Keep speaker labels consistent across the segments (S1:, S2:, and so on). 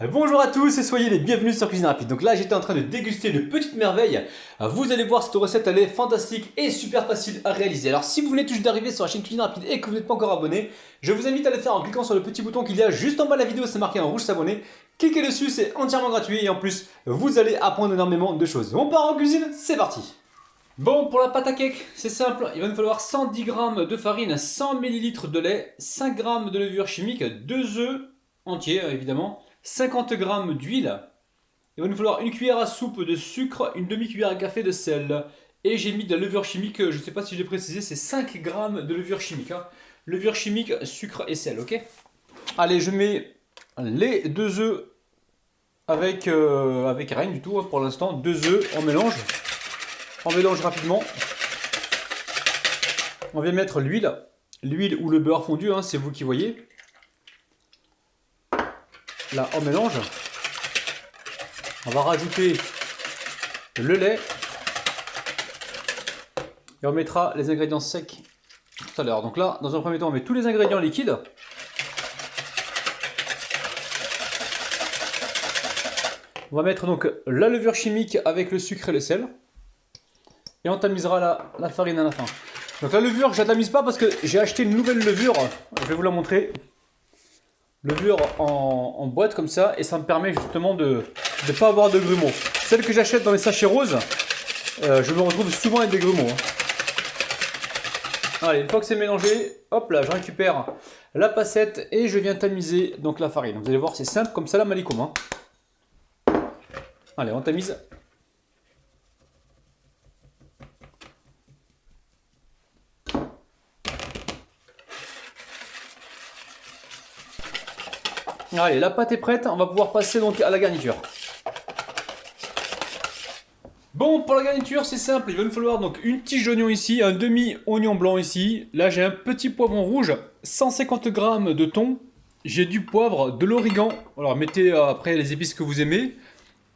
S1: Bonjour à tous et soyez les bienvenus sur Cuisine Rapide. Donc là j'étais en train de déguster une petite merveille. Vous allez voir, cette recette elle est fantastique et super facile à réaliser. Alors si vous venez tout juste d'arriver sur la chaîne Cuisine Rapide et que vous n'êtes pas encore abonné, je vous invite à le faire en cliquant sur le petit bouton qu'il y a juste en bas de la vidéo, c'est marqué en rouge s'abonner. Cliquez dessus, c'est entièrement gratuit et en plus vous allez apprendre énormément de choses. On part en cuisine, c'est parti. Bon, pour la pâte à cake, c'est simple, il va nous falloir 110 g de farine, 100 ml de lait, 5 g de levure chimique, 2 œufs entiers évidemment, 50 g d'huile. Il va nous falloir une cuillère à soupe de sucre, une demi-cuillère à café de sel. Et j'ai mis de la levure chimique, je ne sais pas si j'ai précisé, c'est 5 g de levure chimique. Levure chimique, sucre et sel, ok? Allez, je mets les 2 œufs avec rien du tout pour l'instant. 2 œufs, on mélange. On mélange rapidement. On vient mettre l'huile. L'huile ou le beurre fondu, c'est vous qui voyez. Là, on mélange. On va rajouter le lait. Et on mettra les ingrédients secs tout à l'heure. Donc là, dans un premier temps, on met tous les ingrédients liquides. On va mettre donc la levure chimique avec le sucre et le sel. Et on tamisera la farine à la fin. Donc la levure, je ne la tamise pas parce que j'ai acheté une nouvelle levure. Je vais vous la montrer. Levure en boîte comme ça. Et ça me permet justement de ne pas avoir de grumeaux. Celle que j'achète dans les sachets roses, je me retrouve souvent avec des grumeaux. Allez, une fois que c'est mélangé, hop là, je récupère la passette et je viens tamiser donc la farine. Vous allez voir, c'est simple comme ça la malicoum. Allez, on tamise. Allez, la pâte est prête, on va pouvoir passer donc à la garniture. Bon, pour la garniture, c'est simple, il va nous falloir donc une tige d'oignon ici, un demi-oignon blanc ici. Là, j'ai un petit poivron rouge, 150 g de thon, j'ai du poivre, de l'origan. Alors, mettez après les épices que vous aimez.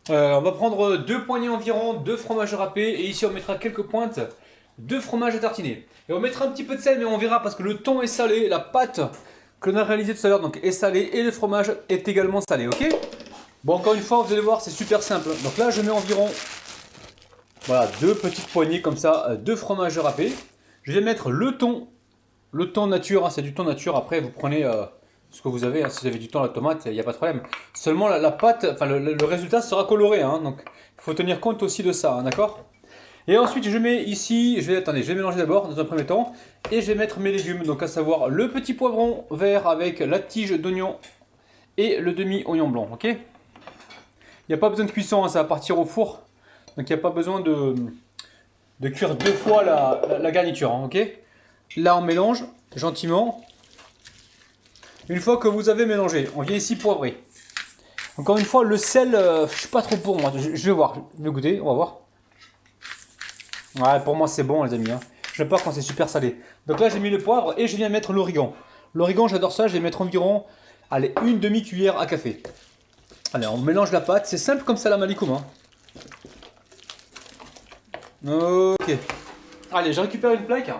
S1: On va prendre 2 poignées environ de fromage râpé et ici on mettra quelques pointes de fromage à tartiner. Et on mettra un petit peu de sel, mais on verra parce que le thon est salé, la pâte que l'on a réalisée tout à l'heure donc est salée et le fromage est également salé, ok? Bon, encore une fois, vous allez voir, c'est super simple. Donc là, je mets environ, voilà, 2 petites poignées comme ça de fromage râpé. Je vais mettre le thon nature, c'est du thon nature. Après, vous prenez ce que vous avez, si vous avez du thon, la tomate, il n'y a pas de problème. Seulement la pâte, enfin le résultat sera coloré, donc il faut tenir compte aussi de ça, d'accord? Et ensuite je mets ici, je vais mélanger d'abord dans un premier temps, et je vais mettre mes légumes, donc à savoir le petit poivron vert avec la tige d'oignon et le demi-oignon blanc, ok? Il n'y a pas besoin de cuisson, ça va partir au four, donc il n'y a pas besoin de cuire 2 fois la garniture, ok? Là on mélange gentiment. Une fois que vous avez mélangé, on vient ici poivrer. Encore une fois, le sel, je suis pas trop pour moi. Je vais voir, je vais goûter, on va voir. Ouais, pour moi c'est bon les amis. J'aime pas quand c'est super salé. Donc là j'ai mis le poivre et je viens mettre l'origan. L'origan j'adore ça, je vais mettre environ, allez, une demi-cuillère à café. Allez, on mélange la pâte, c'est simple comme ça la malicoum. Ok. Allez, je récupère une plaque.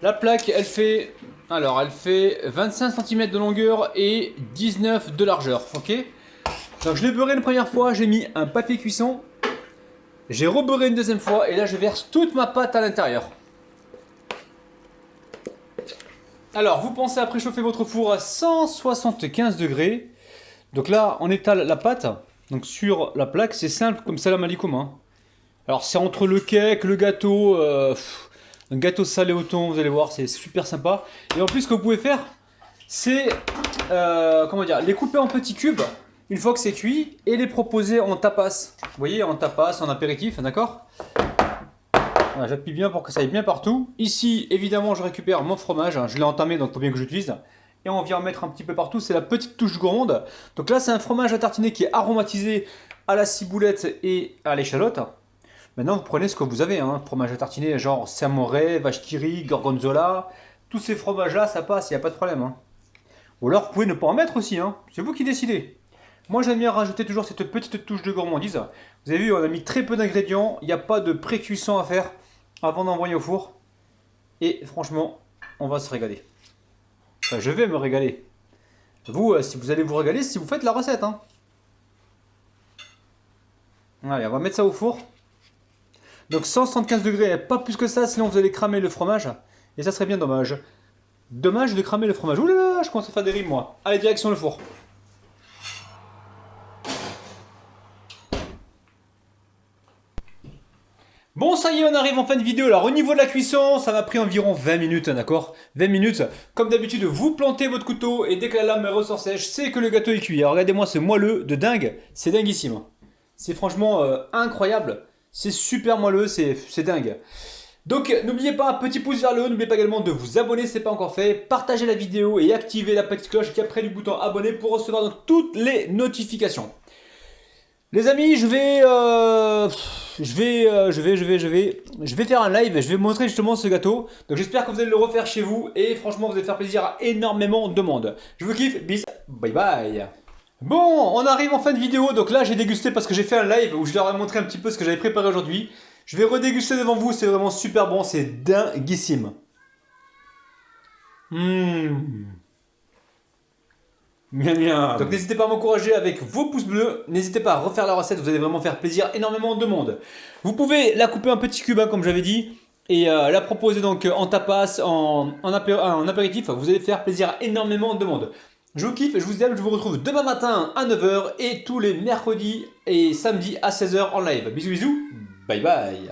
S1: La plaque, elle fait 25 cm de longueur et 19 de largeur, ok? Donc je l'ai beurré une première fois, j'ai mis un papier cuisson. J'ai rebeurré une deuxième fois et là je verse toute ma pâte à l'intérieur. Alors vous pensez à préchauffer votre four à 175 degrés. Donc là on étale la pâte donc sur la plaque, c'est simple comme ça la malicoum. Alors c'est entre le cake, le gâteau, un gâteau salé au thon, vous allez voir, c'est super sympa. Et en plus, ce que vous pouvez faire, c'est les couper en petits cubes une fois que c'est cuit et les proposer en tapas. Vous voyez, en tapas, en apéritif, d'accord? Voilà, j'appuie bien pour que ça aille bien partout. Ici, évidemment, je récupère mon fromage, je l'ai entamé, donc il faut bien que j'utilise. Et on vient en mettre un petit peu partout, c'est la petite touche gourmande. Donc là, c'est un fromage à tartiner qui est aromatisé à la ciboulette et à l'échalote. Maintenant, vous prenez ce que vous avez, fromage à tartiner, genre Saint-Moré, vache qui rit, gorgonzola. Tous ces fromages-là, ça passe, il n'y a pas de problème. Ou alors, vous pouvez ne pas en mettre aussi, c'est vous qui décidez. Moi, j'aime bien rajouter toujours cette petite touche de gourmandise. Vous avez vu, on a mis très peu d'ingrédients, il n'y a pas de pré-cuisson à faire avant d'envoyer au four. Et franchement, on va se régaler. Enfin, je vais me régaler. Vous, si vous allez vous régaler, si vous faites la recette. Hein. Allez, on va mettre ça au four. Donc 175 degrés, pas plus que ça, sinon vous allez cramer le fromage. Et ça serait bien dommage. Dommage de cramer le fromage. Ouh là là, je commence à faire des rimes moi. Allez, direction le four. Bon, ça y est, on arrive en fin de vidéo. Alors, au niveau de la cuisson, ça m'a pris environ 20 minutes, hein, d'accord? 20 minutes. Comme d'habitude, vous plantez votre couteau et dès que la lame ressort sèche, c'est que le gâteau est cuit. Alors, regardez-moi ce moelleux de dingue. C'est dinguissime. C'est franchement incroyable. C'est super moelleux, c'est dingue. Donc, n'oubliez pas un petit pouce vers le haut. N'oubliez pas également de vous abonner si ce n'est pas encore fait. Partagez la vidéo et activez la petite cloche qui est près du bouton abonner pour recevoir donc toutes les notifications. Les amis, je vais faire un live, je vais montrer justement ce gâteau. Donc j'espère que vous allez le refaire chez vous et franchement vous allez faire plaisir à énormément de monde. Je vous kiffe, bis, bye bye. Bon, on arrive en fin de vidéo, donc là j'ai dégusté parce que j'ai fait un live où je leur ai montré un petit peu ce que j'avais préparé aujourd'hui. Je vais redéguster devant vous, c'est vraiment super bon, c'est dinguissime. Miam, miam. Donc n'hésitez pas à m'encourager avec vos pouces bleus, n'hésitez pas à refaire la recette, vous allez vraiment faire plaisir énormément de monde. Vous pouvez la couper en petits cubes comme j'avais dit et la proposer donc en tapas, en apéritif, vous allez faire plaisir à énormément de monde. Je vous kiffe, je vous aime, je vous retrouve demain matin à 9 h et tous les mercredis et samedis à 16 h en live. Bisous bisous, bye bye.